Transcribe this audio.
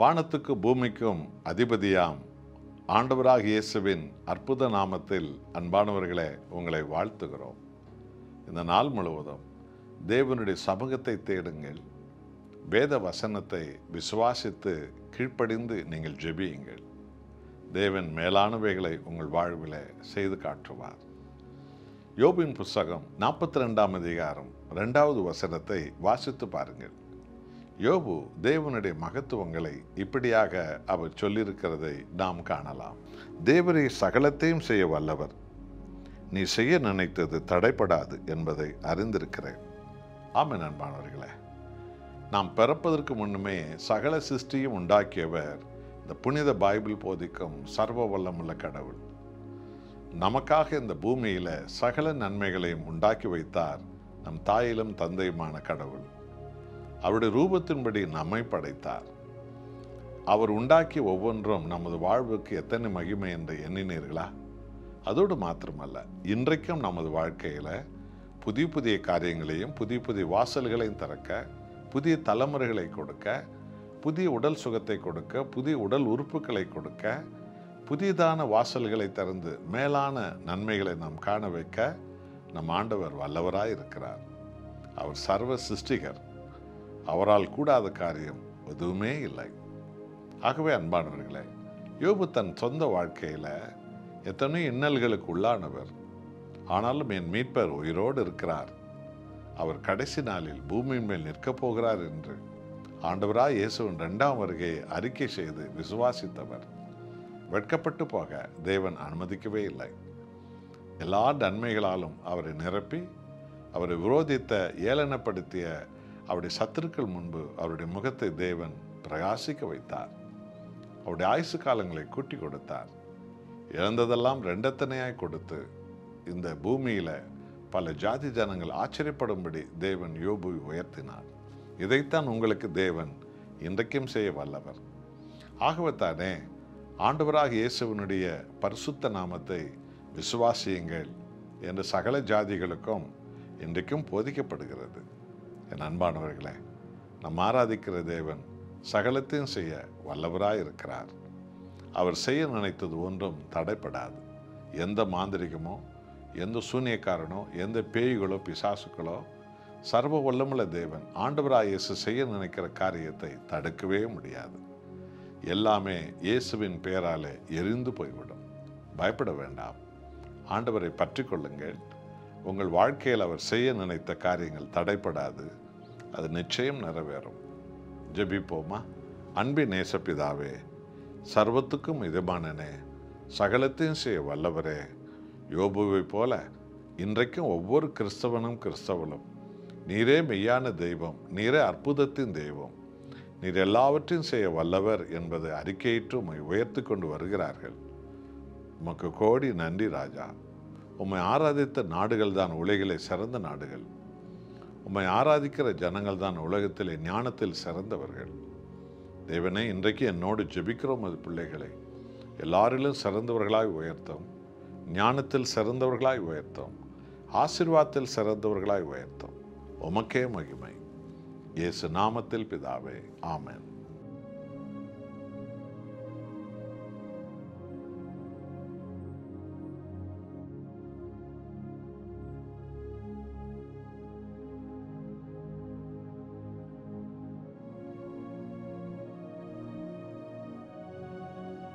வானத்துக்கு பூமிக்கும் அதிபதியாம் ஆண்டவராக இயேசுவின் அற்புத நாமத்தில் அன்பானவர்களே உங்களை வாழ்த்துகிறோம். இந்த நாள் முழுவதும் தேவனுடைய சமூகத்தை தேடுங்கள், வேத வசனத்தை விசுவாசித்து கீழ்ப்படிந்து நீங்கள் ஜெபியுங்கள். தேவன் மேலானவைகளை உங்கள் வாழ்வில் செய்து காட்டுவார். யோபின் புஸ்தகம் 42ஆம் அதிகாரம் 2வது வசனத்தை வாசித்து பாருங்கள். யோபு தேவனுடைய மகத்துவங்களை இப்படியாக அவர் சொல்லியிருக்கிறதை நாம் காணலாம். தேவரே சகலத்தையும் செய்ய வல்லவர், நீ செய்ய நினைத்தது தடைப்படாது என்பதை அறிந்திருக்கிறேன். ஆமென். அன்பானவர்களே, நாம் பிறப்பதற்கு முன்னுமே சகல சிருஷ்டியும் உண்டாக்கியவர் இந்த புனித பைபிள் போதிக்கும் சர்வ வல்லமுள்ள கடவுள். நமக்காக இந்த பூமியில் சகல நன்மைகளையும் உண்டாக்கி வைத்தார் நம் தாயிலும் தந்தையுமான கடவுள். அவருடைய ரூபத்தின்படி நம்மை படைத்தார். அவர் உண்டாக்கிய ஒவ்வொன்றும் நமது வாழ்வுக்கு எத்தனை மகிமை என்று எண்ணினீர்களா? அதோடு மாத்திரமல்ல, இன்றைக்கும் நமது வாழ்க்கையில் புதிய புதிய காரியங்களையும் புதிய புதிய வாசல்களையும் திறக்க, புதிய தலைமுறைகளை கொடுக்க, புதிய உடல் சுகத்தை கொடுக்க, புதிய உடல் உறுப்புகளை கொடுக்க, புதியதான வாசல்களை திறந்து மேலான நன்மைகளை நாம் காண வைக்க நம் ஆண்டவர் வல்லவராய் இருக்கிறார். அவர் சர்வ சிருஷ்டிகர். அவரால் கூடாத காரியம் எதுவுமே இல்லை. ஆகவே அன்பானவர்களே, யோபு தன் சொந்த வாழ்க்கையில் எத்தனை இன்னல்களுக்கு உள்ளானவர். ஆனாலும் என் மீட்பர் உயிரோடு இருக்கிறார், அவர் கடைசி நாளில் பூமியின் மேல் நிற்கப் போகிறார் என்று ஆண்டவராய் இயேசுவின் 2ஆம் வருகையை அறிக்கை செய்து விசுவாசித்தவர். வெட்கப்பட்டு போக தேவன் அனுமதிக்கவே இல்லை. எல்லா நன்மைகளாலும் அவரை நிரப்பி, அவரை விரோதித்த ஏளனப்படுத்திய அவருடைய சத்துருக்கள் முன்பு அவருடைய முகத்தை தேவன் பிரகாசிக்க வைத்தார். அவருடைய ஆயுசு காலங்களை கூட்டி கொடுத்தார். இழந்ததெல்லாம் ரெண்டத்தனையாய் கொடுத்து இந்த பூமியில் பல ஜாதி ஜனங்கள் ஆச்சரியப்படும்படி தேவன் யோபுவை உயர்த்தினார். இதைத்தான் உங்களுக்கு தேவன் இன்றைக்கும் செய்ய வல்லவர். ஆகவே தானே ஆண்டவராக இயேசுவினுடைய பரிசுத்த நாமத்தை விசுவாசியுங்கள் என்று சகல ஜாதிகளுக்கும் இன்றைக்கும் போதிக்கப்படுகிறது. என் அன்பானவர்களே, நாம் ஆராதிக்கிற தேவன் சகலத்தையும் செய்ய வல்லவராய் இருக்கிறார். அவர் செய்ய நினைத்தது ஒன்றும் தடைப்படாது. எந்த மாந்திரிகமோ, எந்த சூனியக்காரனோ, எந்த பேய்களோ பிசாசுகளோ, சர்வ வல்லமுள்ள தேவன் ஆண்டவராய் இயேசு செய்ய நினைக்கிற காரியத்தை தடுக்கவே முடியாது. எல்லாமே இயேசுவின் பெயராலே எரிந்து போய்விடும். பயப்பட வேண்டாம். ஆண்டவரை பற்றி கொள்ளுங்கள். உங்கள் வாழ்க்கையில் அவர் செய்ய நினைத்த காரியங்கள் தடைப்படாது. அது நிச்சயம் நிறைவேறும். ஜெபிப்போமா? அன்பின் நேசப்பிதாவே, சர்வத்துக்கும் இதமானனே, சகலத்தையும் செய்ய வல்லவரே, யோபுவை போல இன்றைக்கும் ஒவ்வொரு கிறிஸ்தவனும் நீரே மெய்யான தெய்வம், நீரே அற்புதத்தின் தெய்வம், நீர் எல்லாவற்றையும் செய்ய வல்லவர் என்பதை அறிக்கையிட்டு உம்மை உயர்த்தி கொண்டு வருகிறார்கள். உமக்கு கோடி நன்றி ராஜா. உம்மை ஆராதித்த நாடுகள் தான் உலகிலே சிறந்த நாடுகள். உம்மை ஆராதிக்கிற ஜனங்கள் தான் உலகத்திலே ஞானத்தில் சிறந்தவர்கள். தேவனே, இன்றைக்கு என்னோடு ஜெபிக்கிறோம் அது பிள்ளைகளை எல்லாரிலும் சிறந்தவர்களாய் உயர்த்தும், ஞானத்தில் சிறந்தவர்களாய் உயர்த்தும், ஆசீர்வாதத்தில் சிறந்தவர்களாய் உயர்த்தும். உமக்கே மகிமை. இயேசு நாமத்தில் பிதாவே, ஆமென்.